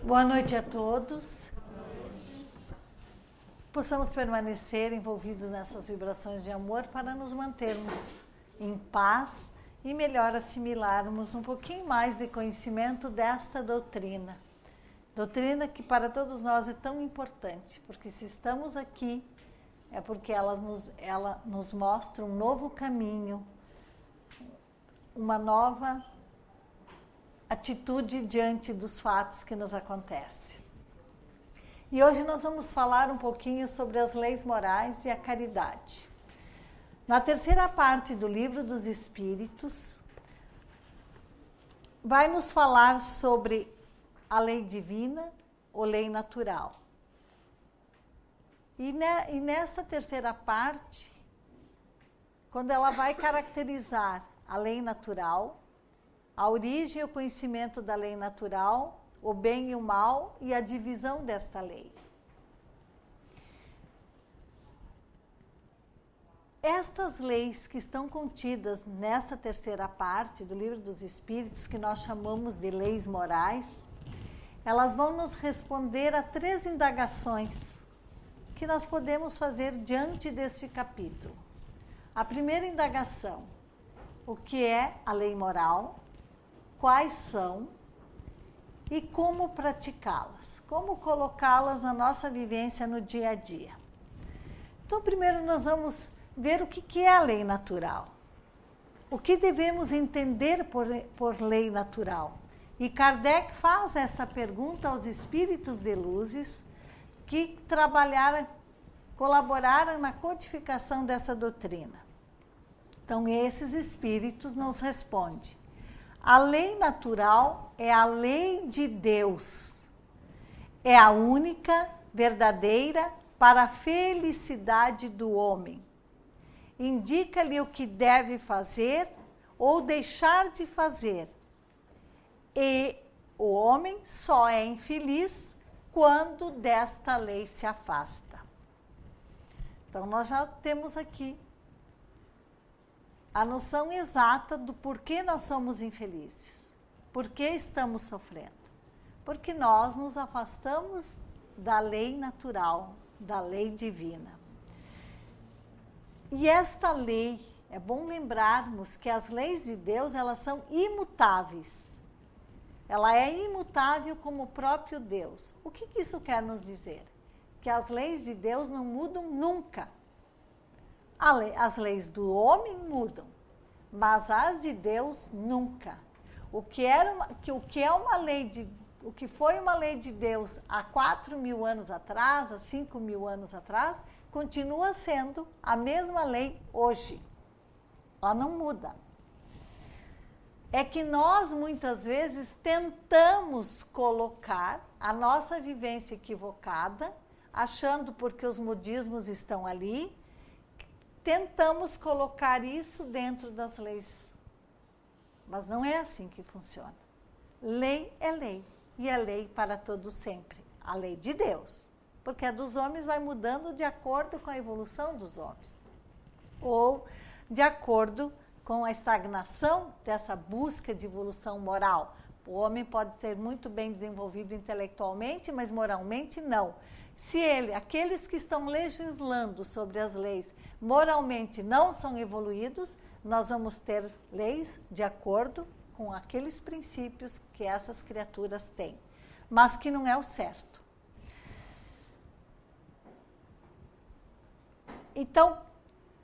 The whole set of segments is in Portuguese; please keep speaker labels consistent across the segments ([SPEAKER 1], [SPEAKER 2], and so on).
[SPEAKER 1] Boa noite a todos. Possamos permanecer envolvidos nessas vibrações de amor para nos mantermos em paz e melhor assimilarmos um pouquinho mais de conhecimento desta doutrina. Doutrina que para todos nós é tão importante, porque se estamos aqui é porque ela nos mostra um novo caminho, uma nova atitude diante dos fatos que nos acontecem. E hoje nós vamos falar um pouquinho sobre as leis morais e a caridade. Na terceira parte do Livro dos Espíritos, vai nos falar sobre a lei divina ou lei natural. E nessa terceira parte, quando ela vai caracterizar a lei natural, a origem e o conhecimento da lei natural, o bem e o mal e a divisão desta lei. Estas leis que estão contidas nesta terceira parte do Livro dos Espíritos, que nós chamamos de leis morais, elas vão nos responder a 3 indagações que nós podemos fazer diante deste capítulo. A primeira indagação: o que é a lei moral? Quais são e como praticá-las, como colocá-las na nossa vivência no dia a dia. Então, primeiro nós vamos ver o que é a lei natural. O que devemos entender por lei natural? E Kardec faz essa pergunta aos espíritos de luzes que colaboraram na codificação dessa doutrina. Então, esses espíritos nos respondem: a lei natural é a lei de Deus. É a única, verdadeira, para a felicidade do homem. Indica-lhe o que deve fazer ou deixar de fazer. E o homem só é infeliz quando desta lei se afasta. Então, nós já temos aqui a noção exata do porquê nós somos infelizes. Por que estamos sofrendo? Porque nós nos afastamos da lei natural, da lei divina. E esta lei, é bom lembrarmos que as leis de Deus, elas são imutáveis. Ela é imutável como o próprio Deus. O que isso quer nos dizer? Que as leis de Deus não mudam nunca. As leis do homem mudam, mas as de Deus nunca. O que foi uma lei de Deus há 4.000 anos atrás, há 5.000 anos atrás, continua sendo a mesma lei hoje. Ela não muda. É que nós, muitas vezes, tentamos colocar a nossa vivência equivocada, achando porque os modismos estão ali, tentamos colocar isso dentro das leis. Mas não é assim que funciona. Lei é lei. E é lei para todos sempre. A lei de Deus. Porque a dos homens vai mudando de acordo com a evolução dos homens. Ou de acordo com a estagnação dessa busca de evolução moral. O homem pode ser muito bem desenvolvido intelectualmente, mas moralmente não. Se aqueles que estão legislando sobre as leis, moralmente não são evoluídos, nós vamos ter leis de acordo com aqueles princípios que essas criaturas têm, mas que não é o certo. Então,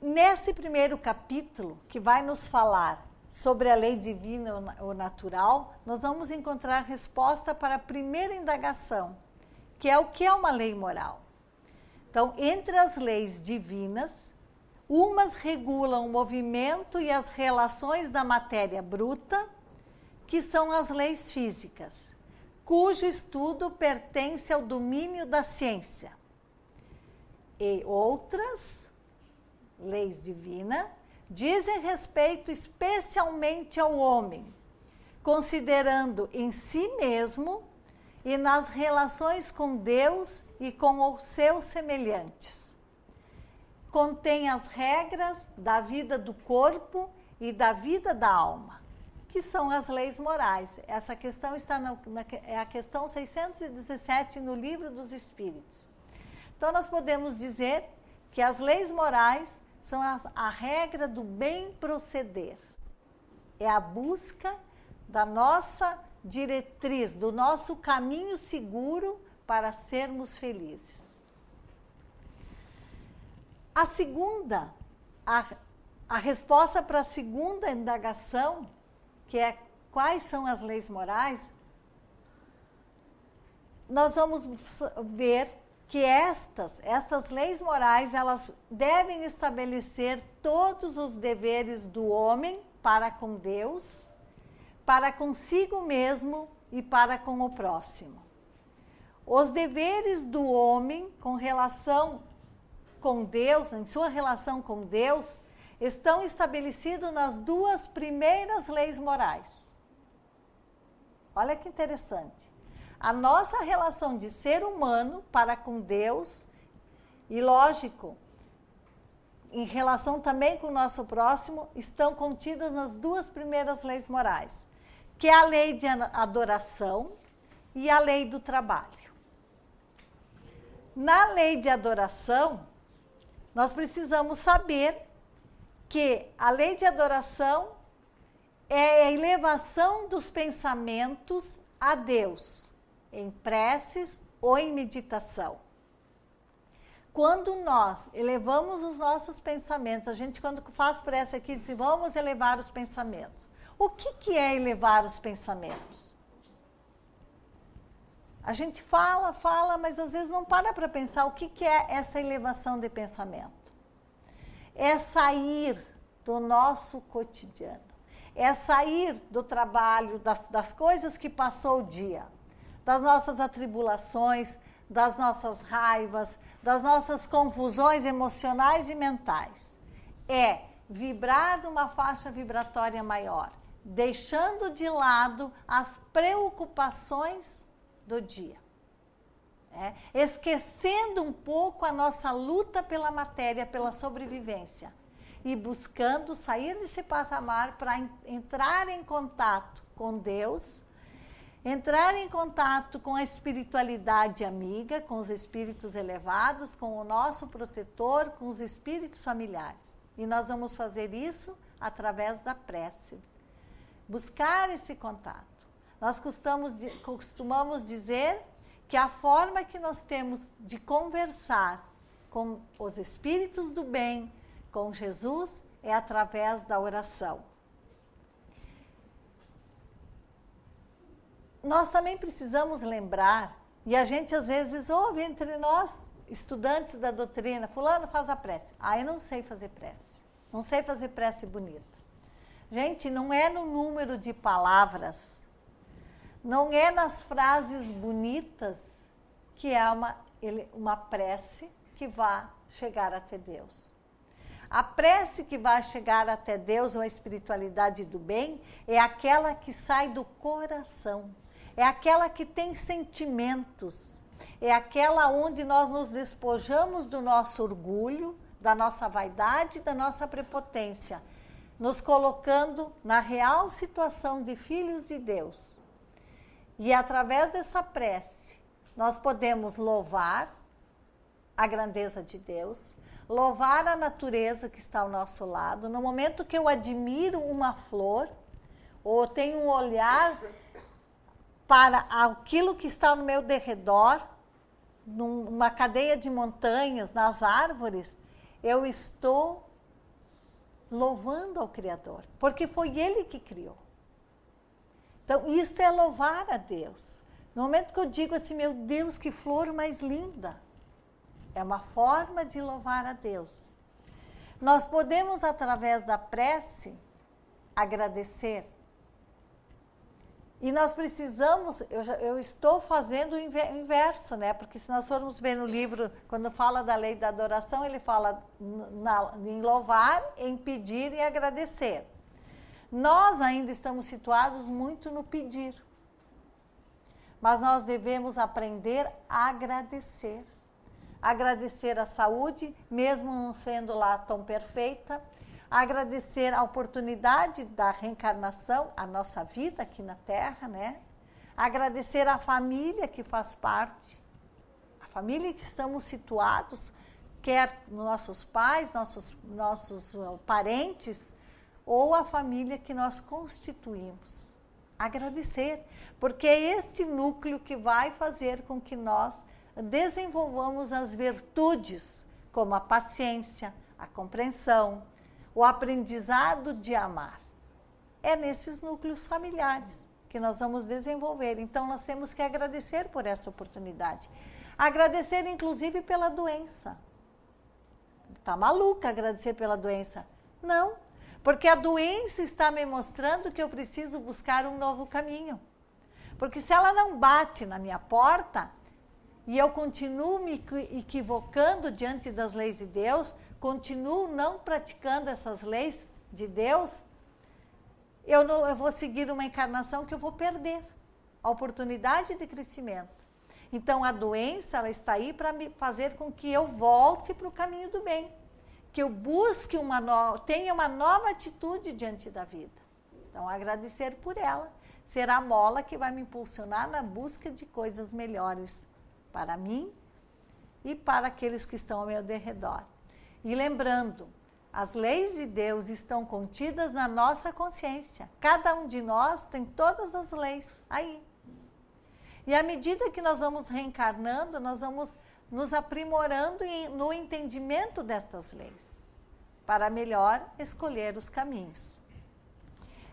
[SPEAKER 1] nesse primeiro capítulo, que vai nos falar sobre a lei divina ou natural, nós vamos encontrar resposta para a primeira indagação, que é o que é uma lei moral. Então, entre as leis divinas, umas regulam o movimento e as relações da matéria bruta, que são as leis físicas, cujo estudo pertence ao domínio da ciência. E outras leis divinas dizem respeito especialmente ao homem, considerando em si mesmo e nas relações com Deus e com os seus semelhantes. Contém as regras da vida do corpo e da vida da alma, que que são as leis morais? Essa questão está é a questão 617 no Livro dos Espíritos. Então, nós podemos dizer que as leis morais são a regra do bem proceder. É a busca da nossa diretriz, do nosso caminho seguro para sermos felizes. A segunda, a resposta para a segunda indagação, que é quais são as leis morais, nós vamos ver que estas leis morais, elas devem estabelecer todos os deveres do homem para com Deus, para consigo mesmo e para com o próximo. Os deveres do homem com relação com Deus, em sua relação com Deus, estão estabelecidos nas duas primeiras leis morais. Olha que interessante. A nossa relação de ser humano para com Deus, e lógico, em relação também com o nosso próximo, estão contidas nas duas primeiras leis morais, que é a lei de adoração e a lei do trabalho. Na lei de adoração, nós precisamos saber que a lei de adoração é a elevação dos pensamentos a Deus, em preces ou em meditação. Quando nós elevamos os nossos pensamentos, a gente quando faz prece aqui diz, vamos elevar os pensamentos. O que é elevar os pensamentos? A gente fala, mas às vezes não para pensar o que é essa elevação de pensamento. É sair do nosso cotidiano, é sair do trabalho, das coisas que passou o dia, das nossas atribulações, das nossas raivas, das nossas confusões emocionais e mentais. É vibrar numa faixa vibratória maior, deixando de lado as preocupações do dia. Esquecendo um pouco a nossa luta pela matéria, pela sobrevivência, e buscando sair desse patamar para entrar em contato com Deus, entrar em contato com a espiritualidade amiga, com os espíritos elevados, com o nosso protetor, com os espíritos familiares. E nós vamos fazer isso através da prece. Buscar esse contato. Nós costumamos dizer que a forma que nós temos de conversar com os espíritos do bem, com Jesus, é através da oração. Nós também precisamos lembrar, e a gente às vezes ouve entre nós, estudantes da doutrina, fulano faz a prece. Eu não sei fazer prece. Não sei fazer prece bonita. Gente, não é no número de palavras, não é nas frases bonitas que é uma prece que vai chegar até Deus. A prece que vai chegar até Deus, ou a espiritualidade do bem, é aquela que sai do coração. É aquela que tem sentimentos. É aquela onde nós nos despojamos do nosso orgulho, da nossa vaidade, da nossa prepotência, nos colocando na real situação de filhos de Deus. E através dessa prece, nós podemos louvar a grandeza de Deus, louvar a natureza que está ao nosso lado. No momento que eu admiro uma flor, ou tenho um olhar para aquilo que está no meu derredor, numa cadeia de montanhas, nas árvores, eu estou louvando ao Criador, porque foi Ele que criou. Então, isso é louvar a Deus. No momento que eu digo assim, meu Deus, que flor mais linda, é uma forma de louvar a Deus. Nós podemos, através da prece, agradecer. E nós precisamos, eu estou fazendo o inverso, porque se nós formos ver no livro, quando fala da lei da adoração, ele fala em louvar, em pedir e agradecer. Nós ainda estamos situados muito no pedir. Mas nós devemos aprender a agradecer. Agradecer a saúde, mesmo não sendo lá tão perfeita. agradecer a oportunidade da reencarnação, a nossa vida aqui na Terra, né? Agradecer a família que faz parte, a família que estamos situados, quer nossos pais, nossos parentes, ou a família que nós constituímos. Agradecer, porque é este núcleo que vai fazer com que nós desenvolvamos as virtudes, como a paciência, a compreensão, o aprendizado de amar. É nesses núcleos familiares que nós vamos desenvolver. Então, nós temos que agradecer por essa oportunidade. Agradecer, inclusive, pela doença. Está maluca agradecer pela doença? Não, porque a doença está me mostrando que eu preciso buscar um novo caminho. Porque se ela não bate na minha porta e eu continuo me equivocando diante das leis de Deus, continuo não praticando essas leis de Deus, eu vou seguir uma encarnação que eu vou perder a oportunidade de crescimento. Então, a doença, ela está aí para me fazer com que eu volte para o caminho do bem, que eu busque tenha uma nova atitude diante da vida. Então, agradecer por ela será a mola que vai me impulsionar na busca de coisas melhores para mim e para aqueles que estão ao meu derredor. E lembrando, as leis de Deus estão contidas na nossa consciência. Cada um de nós tem todas as leis aí. E à medida que nós vamos reencarnando, nós vamos nos aprimorando no entendimento destas leis, para melhor escolher os caminhos.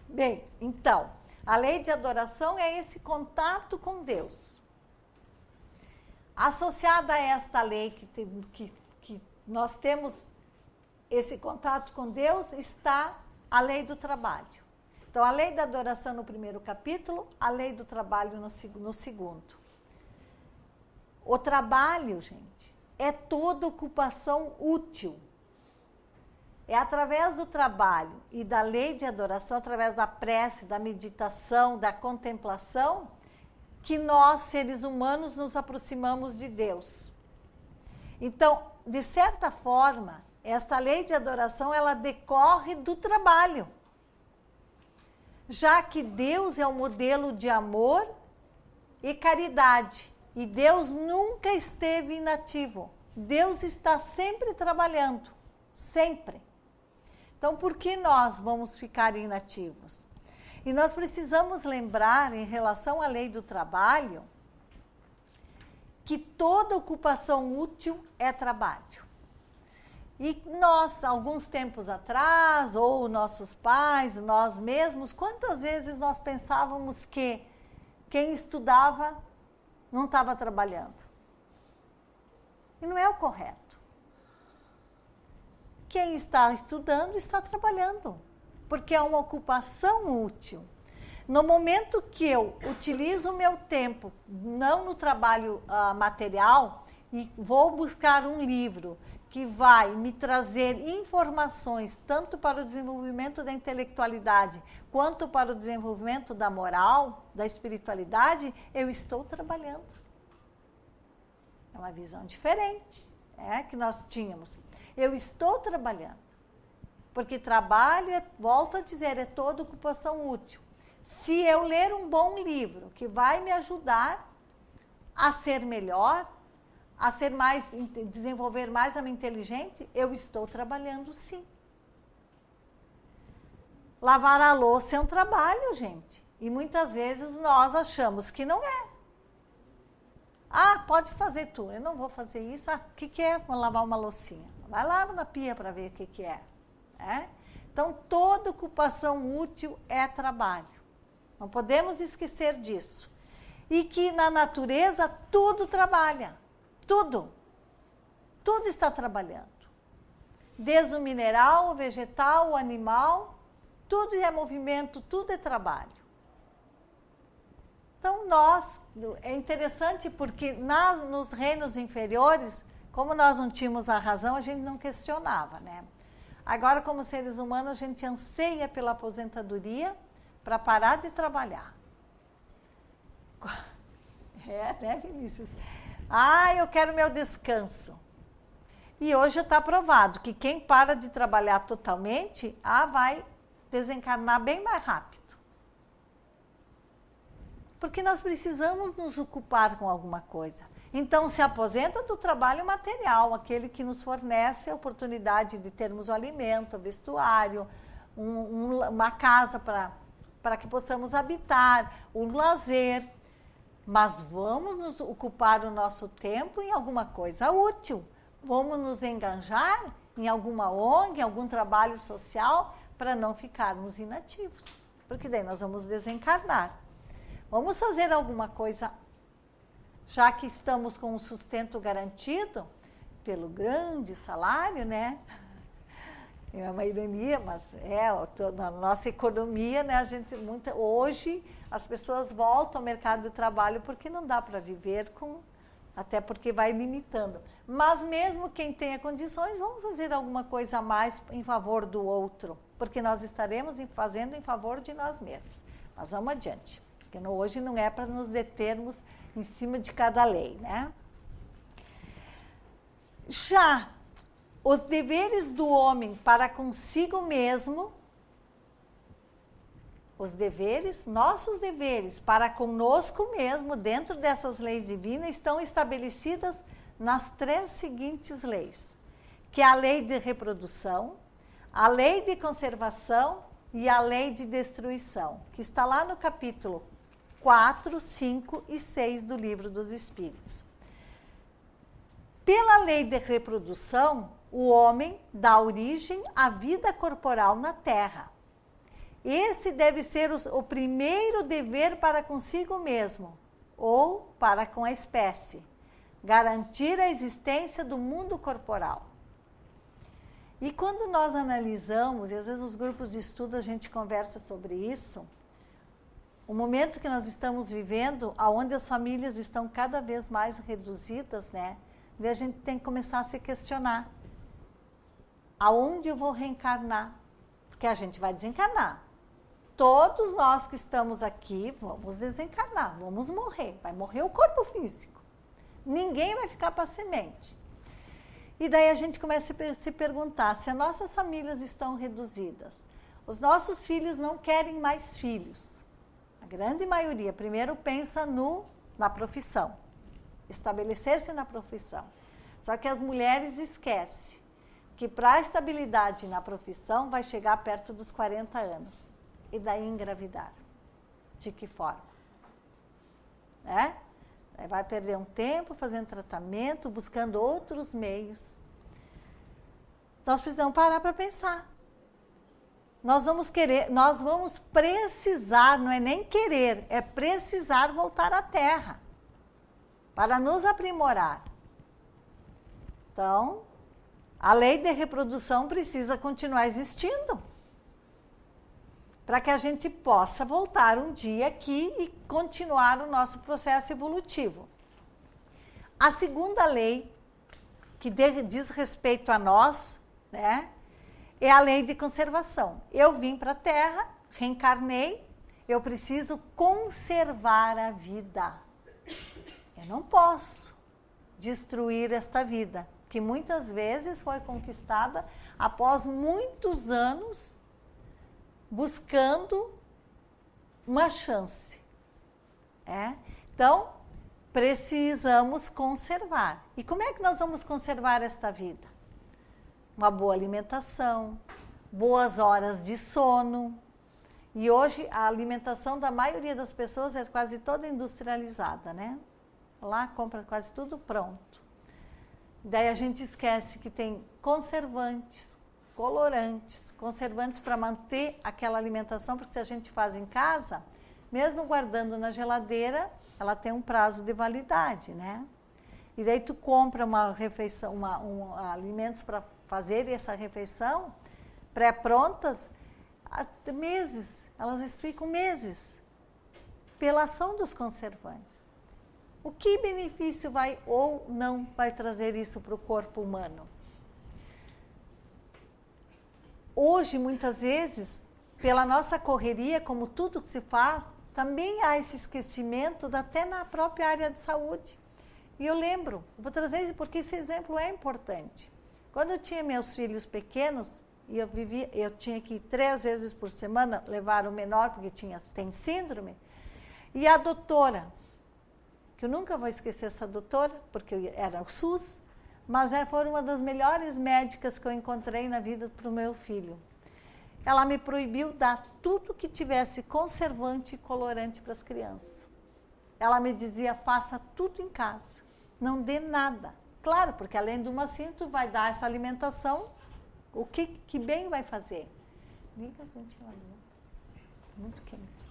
[SPEAKER 1] Bem, então, a lei de adoração é esse contato com Deus. Associada a esta lei que nós temos esse contato com Deus, está a lei do trabalho. Então, a lei da adoração no primeiro capítulo, a lei do trabalho no segundo. O trabalho, gente, é toda ocupação útil. É através do trabalho e da lei de adoração, através da prece, da meditação, da contemplação, que nós, seres humanos, nos aproximamos de Deus. Então, de certa forma, esta lei de adoração, ela decorre do trabalho. Já que Deus é o modelo de amor e caridade. E Deus nunca esteve inativo. Deus está sempre trabalhando. Sempre. Então, por que nós vamos ficar inativos? E nós precisamos lembrar, em relação à lei do trabalho, que toda ocupação útil é trabalho. E nós, alguns tempos atrás, ou nossos pais, nós mesmos, quantas vezes nós pensávamos que quem estudava não estava trabalhando? E não é o correto. Quem está estudando está trabalhando, porque é uma ocupação útil. No momento que eu utilizo o meu tempo, não no trabalho material, e vou buscar um livro que vai me trazer informações tanto para o desenvolvimento da intelectualidade quanto para o desenvolvimento da moral, da espiritualidade, eu estou trabalhando. É uma visão diferente, que nós tínhamos. Eu estou trabalhando, porque trabalho, volto a dizer, é toda ocupação útil. Se eu ler um bom livro que vai me ajudar a ser melhor, a ser mais, desenvolver mais a minha inteligência, eu estou trabalhando sim. Lavar a louça é um trabalho, gente. E muitas vezes nós achamos que não é. Ah, pode fazer tu. Eu não vou fazer isso. Ah, o que é? Vou lavar uma loucinha. Vai lá na pia para ver o que é. Então, toda ocupação útil é trabalho. Não podemos esquecer disso. E que na natureza tudo trabalha. Tudo. Tudo está trabalhando. Desde o mineral, o vegetal, o animal, tudo é movimento, tudo é trabalho. Então, é interessante porque nos reinos inferiores, como nós não tínhamos a razão, a gente não questionava, né? Agora, como seres humanos, a gente anseia pela aposentadoria para parar de trabalhar. Né, Vinícius? Ah, eu quero meu descanso. E hoje está provado que quem para de trabalhar totalmente, vai desencarnar bem mais rápido. Porque nós precisamos nos ocupar com alguma coisa. Então, se aposenta do trabalho material, aquele que nos fornece a oportunidade de termos o alimento, o vestuário, uma casa para que possamos habitar, um lazer. Mas vamos nos ocupar o nosso tempo em alguma coisa útil. Vamos nos engajar em alguma ONG, em algum trabalho social, para não ficarmos inativos. Porque daí nós vamos desencarnar. Vamos fazer alguma coisa, já que estamos com um sustento garantido pelo grande salário, né? É uma ironia, mas na nossa economia, né? Hoje as pessoas voltam ao mercado de trabalho porque não dá para viver até porque vai limitando. Mas mesmo quem tenha condições, vamos fazer alguma coisa a mais em favor do outro, porque nós estaremos fazendo em favor de nós mesmos. Mas vamos adiante. Porque hoje não é para nos determos em cima de cada lei, né? Já os deveres do homem para consigo mesmo, nossos deveres para conosco mesmo, dentro dessas leis divinas, estão estabelecidas nas 3 seguintes leis, que é a lei de reprodução, a lei de conservação e a lei de destruição, que está lá no capítulo 4, 5 e 6 do Livro dos Espíritos. Pela lei de reprodução, o homem dá origem à vida corporal na Terra. Esse deve ser o primeiro dever para consigo mesmo, ou para com a espécie, garantir a existência do mundo corporal. E quando nós analisamos, e às vezes os grupos de estudo a gente conversa sobre isso, o momento que nós estamos vivendo, onde as famílias estão cada vez mais reduzidas, né? E a gente tem que começar a se questionar. Aonde eu vou reencarnar? Porque a gente vai desencarnar. Todos nós que estamos aqui vamos desencarnar, vamos morrer. Vai morrer o corpo físico. Ninguém vai ficar para semente. E daí a gente começa a se perguntar, se as nossas famílias estão reduzidas, os nossos filhos não querem mais filhos. A grande maioria, primeiro pensa na profissão, estabelecer-se na profissão. Só que as mulheres esquecem que para a estabilidade na profissão vai chegar perto dos 40 anos. E daí engravidar. De que forma? Né? Aí vai perder um tempo fazendo tratamento, buscando outros meios. Nós precisamos parar para pensar. Nós vamos precisar, não é nem querer, é precisar voltar à Terra para nos aprimorar. Então, a lei de reprodução precisa continuar existindo para que a gente possa voltar um dia aqui e continuar o nosso processo evolutivo. A segunda lei, que diz respeito a nós, né? É a lei de conservação. Eu vim para a Terra, reencarnei, eu preciso conservar a vida. Eu não posso destruir esta vida, que muitas vezes foi conquistada após muitos anos buscando uma chance. Então, precisamos conservar. E como é que nós vamos conservar esta vida? Uma boa alimentação, boas horas de sono. E hoje a alimentação da maioria das pessoas é quase toda industrializada, né? Lá compra quase tudo pronto. Daí a gente esquece que tem conservantes, colorantes, conservantes para manter aquela alimentação, porque se a gente faz em casa, mesmo guardando na geladeira, ela tem um prazo de validade, né? E daí tu compra uma refeição, alimentos para fazer essa refeição, pré-prontas, meses, elas ficam meses, pela ação dos conservantes. O que benefício vai ou não vai trazer isso para o corpo humano? Hoje, muitas vezes, pela nossa correria, como tudo que se faz, também há esse esquecimento até na própria área de saúde. E eu lembro, vou trazer isso porque esse exemplo é importante. Quando eu tinha meus filhos pequenos, e eu tinha que ir 3 vezes por semana levar o menor, porque tem síndrome, e a doutora, que eu nunca vou esquecer essa doutora, porque era o SUS, mas foi uma das melhores médicas que eu encontrei na vida para o meu filho. Ela me proibiu dar tudo que tivesse conservante e colorante para as crianças. Ela me dizia, faça tudo em casa, não dê nada. Claro, porque além de uma assim, tu vai dar essa alimentação, o que bem vai fazer? Liga o ventilador, muito quente.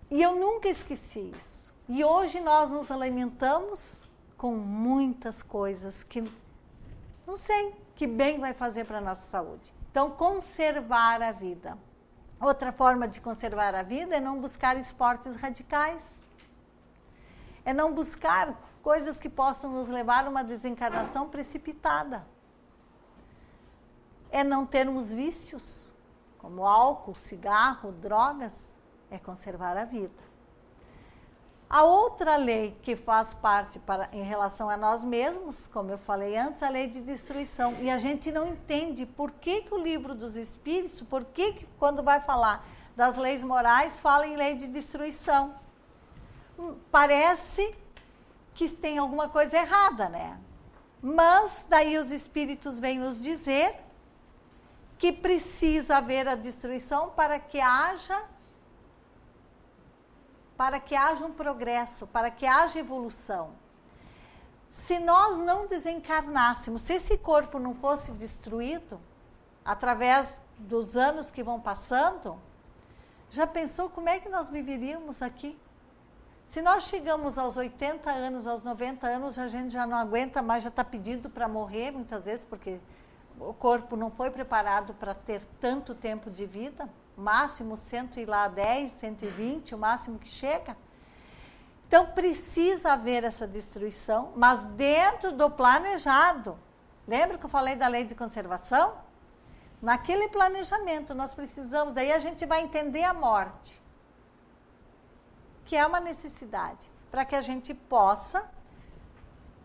[SPEAKER 1] E eu nunca esqueci isso. E hoje nós nos alimentamos com muitas coisas que não sei que bem vai fazer para a nossa saúde. Então, conservar a vida. Outra forma de conservar a vida é não buscar esportes radicais. É não buscar coisas que possam nos levar a uma desencarnação precipitada. É não termos vícios, como álcool, cigarro, drogas. É conservar a vida. A outra lei que faz parte em relação a nós mesmos, como eu falei antes, a lei de destruição. E a gente não entende por que o livro dos Espíritos, por que quando vai falar das leis morais, fala em lei de destruição. Parece que tem alguma coisa errada, né? Mas daí os Espíritos vêm nos dizer que precisa haver a destruição para que haja um progresso, para que haja evolução. Se nós não desencarnássemos, se esse corpo não fosse destruído, através dos anos que vão passando, já pensou como é que nós viveríamos aqui? Se nós chegamos aos 80 anos, aos 90 anos, a gente já não aguenta mais, já está pedindo para morrer, muitas vezes, porque o corpo não foi preparado para ter tanto tempo de vida, máximo 110, 120, o máximo que chega. Então, precisa haver essa destruição, mas dentro do planejado. Lembra que eu falei da lei de conservação? Naquele planejamento, nós precisamos, daí a gente vai entender a morte, que é uma necessidade, para que a gente possa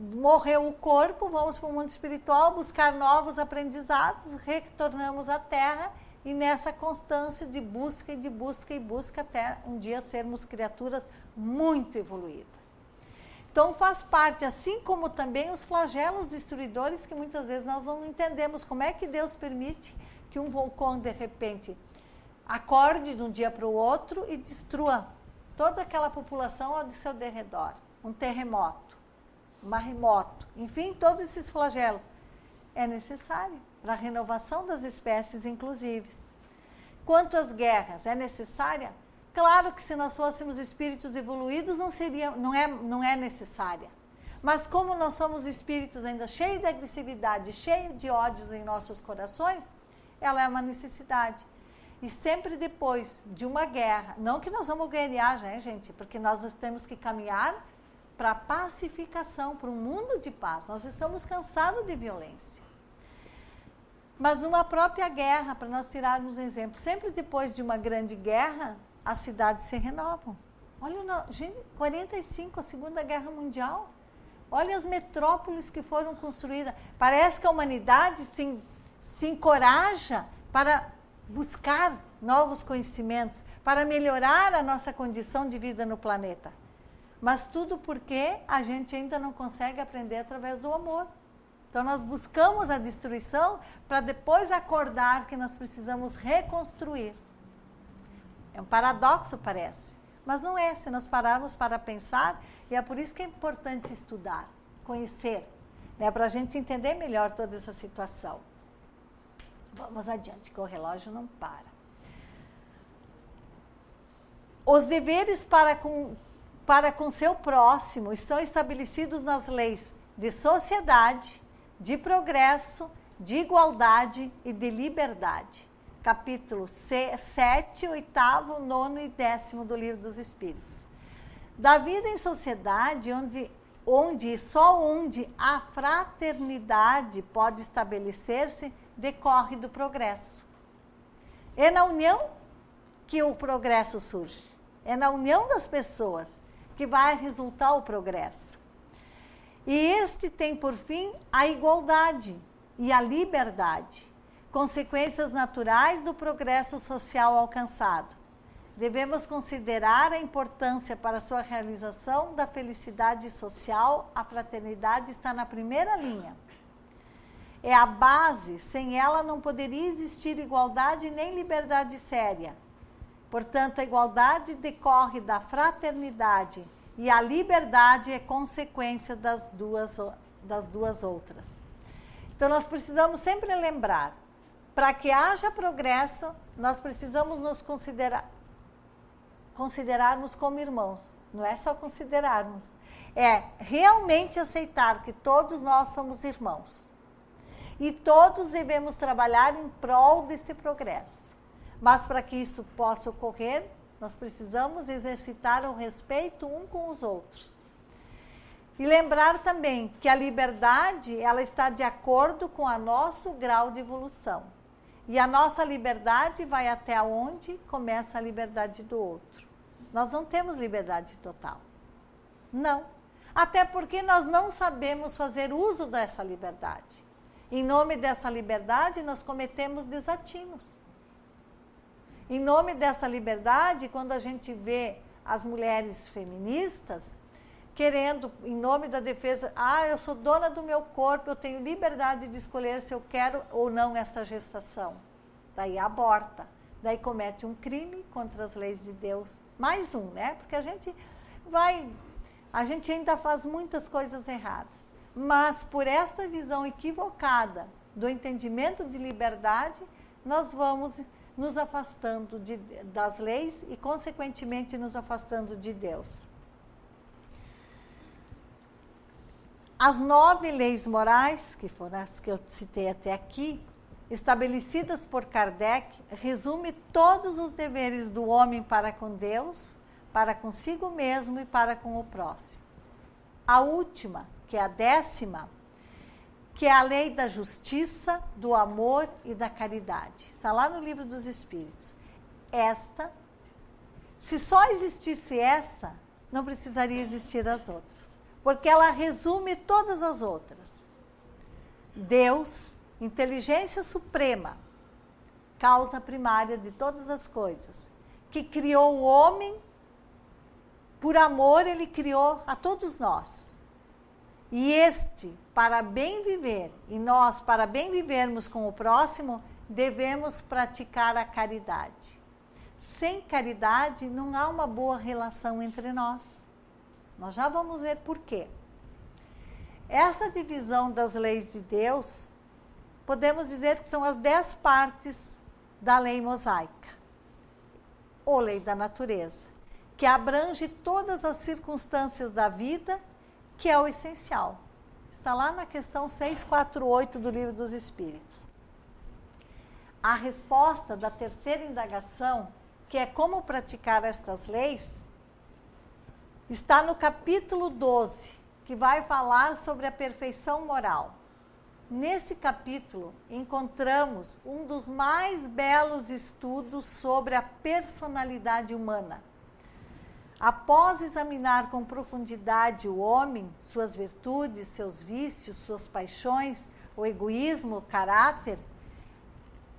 [SPEAKER 1] morrer o corpo, vamos para o mundo espiritual, buscar novos aprendizados, retornamos à Terra, e nessa constância de busca e de busca e busca até um dia sermos criaturas muito evoluídas. Então faz parte, assim como também os flagelos destruidores, que muitas vezes nós não entendemos como é que Deus permite que um vulcão de repente acorde de um dia para o outro e destrua toda aquela população ao seu derredor. Um terremoto, um maremoto, enfim, todos esses flagelos. É necessário para a renovação das espécies, inclusive. Quanto às guerras, é necessária? Claro que se nós fôssemos espíritos evoluídos, não é necessária. Mas como nós somos espíritos ainda cheios de agressividade, cheios de ódios em nossos corações, ela é uma necessidade. E sempre depois de uma guerra, não que nós vamos guerrear, né, gente? Porque nós temos que caminhar para a pacificação, para um mundo de paz. Nós estamos cansados de violência. Mas numa própria guerra, para nós tirarmos um exemplo, sempre depois de uma grande guerra, as cidades se renovam. Olha, gente, 45, a Segunda Guerra Mundial. Olha as metrópoles que foram construídas. Parece que a humanidade se encoraja para buscar novos conhecimentos, para melhorar a nossa condição de vida no planeta. Mas tudo porque a gente ainda não consegue aprender através do amor. Então, nós buscamos a destruição para depois acordar que nós precisamos reconstruir. É um paradoxo, parece. Mas não é, se nós pararmos para pensar, e é por isso que é importante estudar, conhecer, né, para a gente entender melhor toda essa situação. Vamos adiante, que o relógio não para. Os deveres para com seu próximo estão estabelecidos nas leis de sociedade, de progresso, de igualdade e de liberdade. Capítulo 7, 8º, 9º e 10º do Livro dos Espíritos. Da vida em sociedade, onde a fraternidade pode estabelecer-se, decorre do progresso. É na união que o progresso surge. É na união das pessoas que vai resultar o progresso. E este tem por fim a igualdade e a liberdade, consequências naturais do progresso social alcançado. Devemos considerar a importância para sua realização da felicidade social. A fraternidade está na primeira linha. É a base, sem ela não poderia existir igualdade nem liberdade séria. Portanto, a igualdade decorre da fraternidade e a liberdade é consequência das duas outras. Então, nós precisamos sempre lembrar, para que haja progresso, nós precisamos nos considerarmos como irmãos. Não é só considerarmos, é realmente aceitar que todos nós somos irmãos. E todos devemos trabalhar em prol desse progresso. Mas para que isso possa ocorrer, nós precisamos exercitar o respeito um com os outros. E lembrar também que a liberdade, ela está de acordo com o nosso grau de evolução. E a nossa liberdade vai até onde começa a liberdade do outro. Nós não temos liberdade total. Não. Até porque nós não sabemos fazer uso dessa liberdade. Em nome dessa liberdade, nós cometemos desatinos. Em nome dessa liberdade, quando a gente vê as mulheres feministas querendo, em nome da defesa, eu sou dona do meu corpo, eu tenho liberdade de escolher se eu quero ou não essa gestação. Daí aborta, daí comete um crime contra as leis de Deus. Mais um, né? Porque a gente ainda faz muitas coisas erradas. Mas por essa visão equivocada do entendimento de liberdade, nós vamos nos afastando das leis e, consequentemente, nos afastando de Deus. As 9 leis morais, que foram as que eu citei até aqui, estabelecidas por Kardec, resume todos os deveres do homem para com Deus, para consigo mesmo e para com o próximo. A última, que é a 10ª, que é a lei da justiça, do amor e da caridade. Está lá no Livro dos Espíritos. Se só existisse essa, não precisaria existir as outras, porque ela resume todas as outras. Deus, inteligência suprema, causa primária de todas as coisas, que criou o homem, por amor ele criou a todos nós. E para bem viver, e nós, para bem vivermos com o próximo, devemos praticar a caridade. Sem caridade, não há uma boa relação entre nós. Nós já vamos ver por quê. Essa divisão das leis de Deus, podemos dizer que são as 10 partes da lei mosaica, ou lei da natureza, que abrange todas as circunstâncias da vida, que é o essencial. Está lá na questão 648 do Livro dos Espíritos. A resposta da terceira indagação, que é como praticar estas leis, está no capítulo 12, que vai falar sobre a perfeição moral. Nesse capítulo, encontramos um dos mais belos estudos sobre a personalidade humana. Após examinar com profundidade o homem, suas virtudes, seus vícios, suas paixões, o egoísmo, o caráter,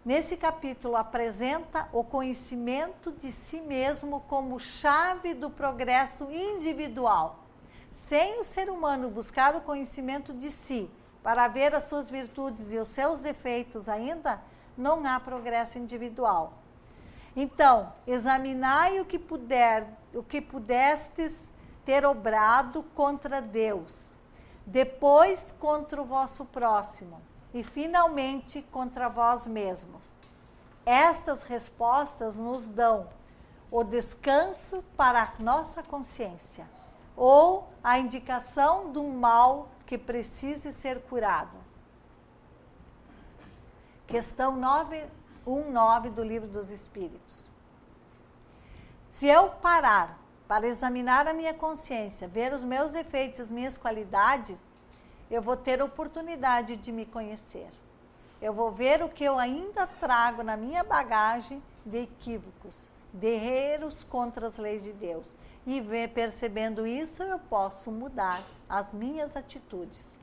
[SPEAKER 1] nesse capítulo apresenta o conhecimento de si mesmo como chave do progresso individual. Sem o ser humano buscar o conhecimento de si, para ver as suas virtudes e os seus defeitos ainda, não há progresso individual. Então, examinai o que pudestes ter obrado contra Deus, depois contra o vosso próximo, e finalmente contra vós mesmos. Estas respostas nos dão o descanso para a nossa consciência, ou a indicação de um mal que precise ser curado. Questão 919 do Livro dos Espíritos. Se eu parar para examinar a minha consciência, ver os meus defeitos, as minhas qualidades, eu vou ter a oportunidade de me conhecer. Eu vou ver o que eu ainda trago na minha bagagem de equívocos, de erros contra as leis de Deus. E percebendo isso, eu posso mudar as minhas atitudes.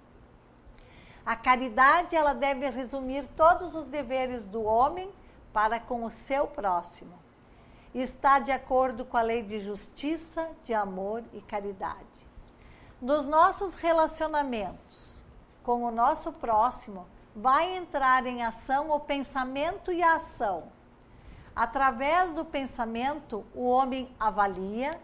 [SPEAKER 1] A caridade, ela deve resumir todos os deveres do homem para com o seu próximo. E está de acordo com a lei de justiça, de amor e caridade. Nos nossos relacionamentos com o nosso próximo, vai entrar em ação o pensamento e a ação. Através do pensamento, o homem avalia,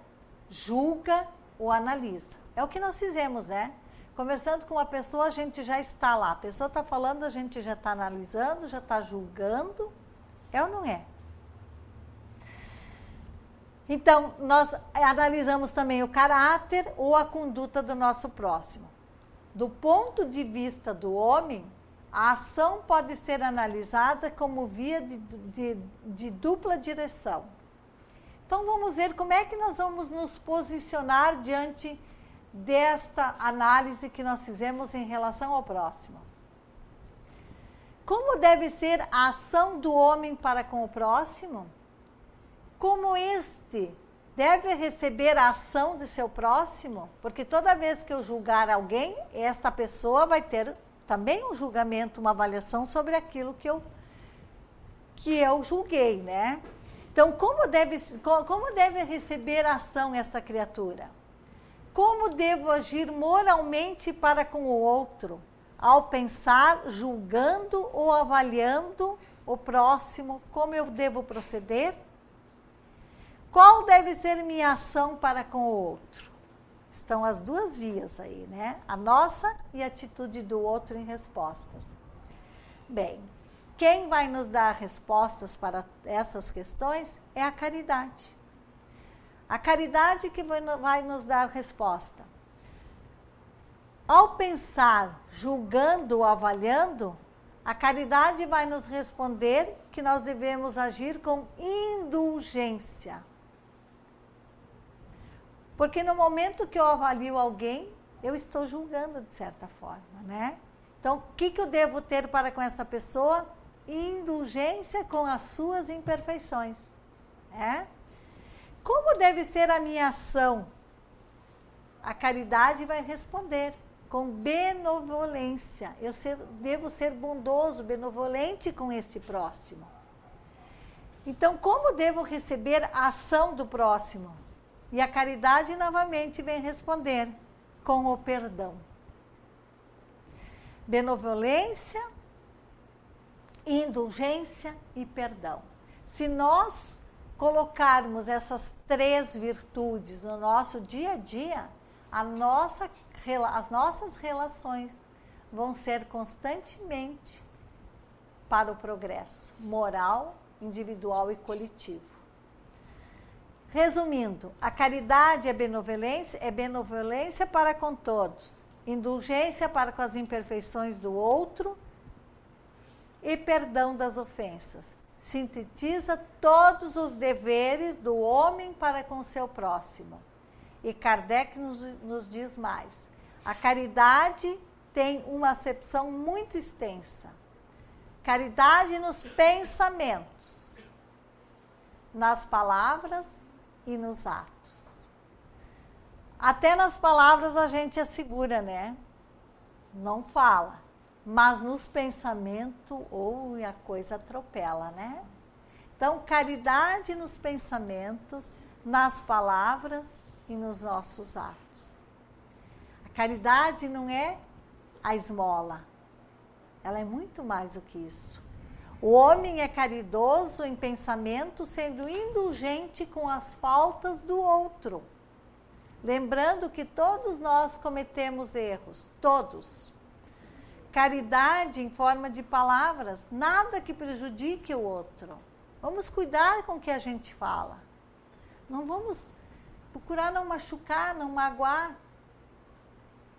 [SPEAKER 1] julga ou analisa. É o que nós fizemos, né? Conversando com uma pessoa, a gente já está lá. A pessoa está falando, a gente já está analisando, já está julgando. É ou não é? Então, nós analisamos também o caráter ou a conduta do nosso próximo. Do ponto de vista do homem, a ação pode ser analisada como via de dupla direção. Então, vamos ver como é que nós vamos nos posicionar diante desta análise que nós fizemos em relação ao próximo. Como deve ser a ação do homem para com o próximo? Como este deve receber a ação de seu próximo? Porque toda vez que eu julgar alguém, essa pessoa vai ter também um julgamento, uma avaliação sobre aquilo que eu julguei, né? Então, como deve receber a ação essa criatura? Como devo agir moralmente para com o outro, ao pensar, julgando ou avaliando o próximo, como eu devo proceder? Qual deve ser minha ação para com o outro? Estão as duas vias aí, né? A nossa e a atitude do outro em respostas. Bem, quem vai nos dar respostas para essas questões é a caridade. A caridade que vai nos dar resposta. Ao pensar, julgando ou avaliando, a caridade vai nos responder que nós devemos agir com indulgência. Porque no momento que eu avalio alguém, eu estou julgando de certa forma, né? Então, o que eu devo ter para com essa pessoa? Indulgência com as suas imperfeições, né? Como deve ser a minha ação? A caridade vai responder com benevolência. Devo ser bondoso, benevolente com este próximo. Então, como devo receber a ação do próximo? E a caridade novamente vem responder com o perdão. Benevolência, indulgência e perdão. Se nós colocarmos essas três virtudes no nosso dia a dia, as nossas relações vão ser constantemente para o progresso moral, individual e coletivo. Resumindo, a caridade é benevolência para com todos, indulgência para com as imperfeições do outro e perdão das ofensas. Sintetiza todos os deveres do homem para com seu próximo. E Kardec nos diz mais. A caridade tem uma acepção muito extensa. Caridade nos pensamentos, nas palavras e nos atos. Até nas palavras a gente assegura, né? Não fala. Mas nos pensamentos, a coisa atropela, né? Então, caridade nos pensamentos, nas palavras e nos nossos atos. A caridade não é a esmola. Ela é muito mais do que isso. O homem é caridoso em pensamento, sendo indulgente com as faltas do outro. Lembrando que todos nós cometemos erros, todos. Caridade em forma de palavras, nada que prejudique o outro. Vamos cuidar com o que a gente fala. Não vamos procurar não machucar, não magoar.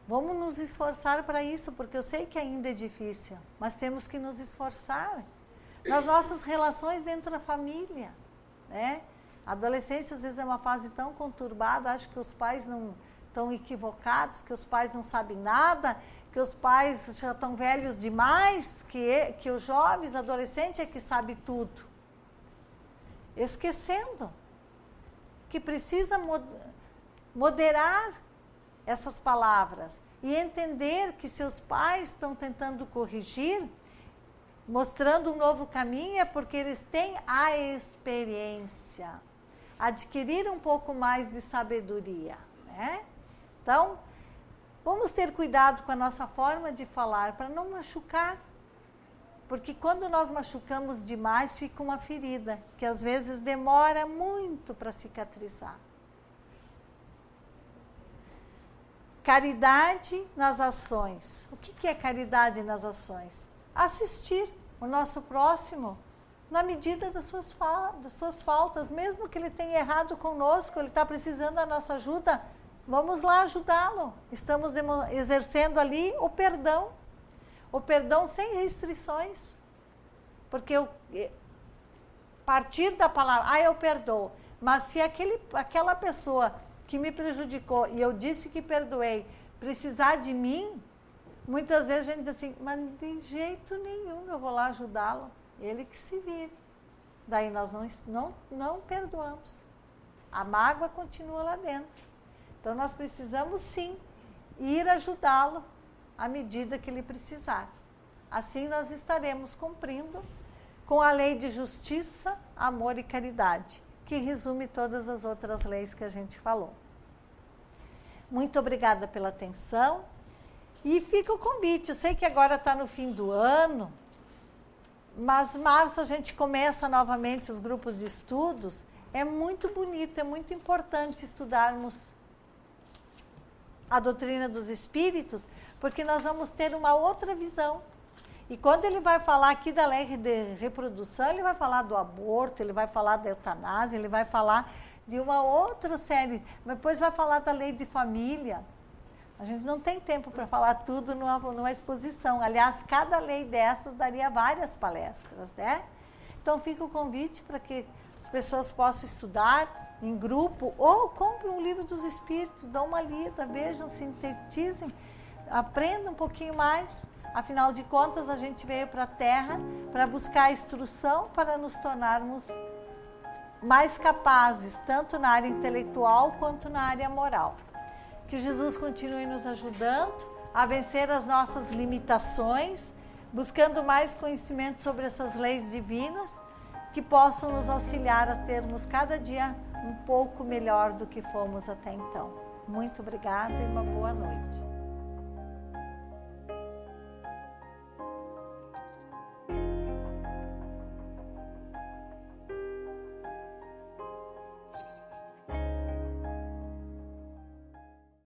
[SPEAKER 1] Vamos nos esforçar para isso, porque eu sei que ainda é difícil, mas temos que nos esforçar. Nas nossas relações dentro da família, né? A adolescência às vezes é uma fase tão conturbada, acho que os pais não estão equivocados, que os pais não sabem nada, que os pais já estão velhos demais, que os jovens, adolescentes é que sabe tudo. Esquecendo que precisa moderar essas palavras e entender que seus pais estão tentando corrigir, mostrando um novo caminho, é porque eles têm a experiência, adquirir um pouco mais de sabedoria, né? Então, vamos ter cuidado com a nossa forma de falar para não machucar, porque quando nós machucamos demais, fica uma ferida, que às vezes demora muito para cicatrizar. Caridade nas ações. O que é caridade nas ações? Assistir o nosso próximo na medida das suas faltas, mesmo que ele tenha errado conosco, ele está precisando da nossa ajuda, vamos lá ajudá-lo. Estamos exercendo ali o perdão sem restrições, porque partir da palavra, eu perdoo, mas se aquela pessoa que me prejudicou e eu disse que perdoei, precisar de mim, muitas vezes a gente diz assim, mas de jeito nenhum eu vou lá ajudá-lo, ele que se vire. Daí nós não perdoamos. A mágoa continua lá dentro. Então nós precisamos sim ir ajudá-lo à medida que ele precisar. Assim nós estaremos cumprindo com a lei de justiça, amor e caridade, que resume todas as outras leis que a gente falou. Muito obrigada pela atenção. E fica o convite, eu sei que agora está no fim do ano, mas março a gente começa novamente os grupos de estudos. É muito bonito, é muito importante estudarmos a doutrina dos espíritos, porque nós vamos ter uma outra visão. E quando ele vai falar aqui da lei de reprodução, ele vai falar do aborto, ele vai falar da eutanásia, ele vai falar de uma outra série, depois vai falar da lei de família. A gente não tem tempo para falar tudo numa exposição. Aliás, cada lei dessas daria várias palestras, né? Então fica o convite para que as pessoas possam estudar em grupo ou comprem um livro dos espíritos, dão uma lida, vejam, sintetizem, aprendam um pouquinho mais. Afinal de contas, a gente veio para a Terra para buscar a instrução para nos tornarmos mais capazes, tanto na área intelectual quanto na área moral. Que Jesus continue nos ajudando a vencer as nossas limitações, buscando mais conhecimento sobre essas leis divinas, que possam nos auxiliar a termos cada dia um pouco melhor do que fomos até então. Muito obrigada e uma boa noite.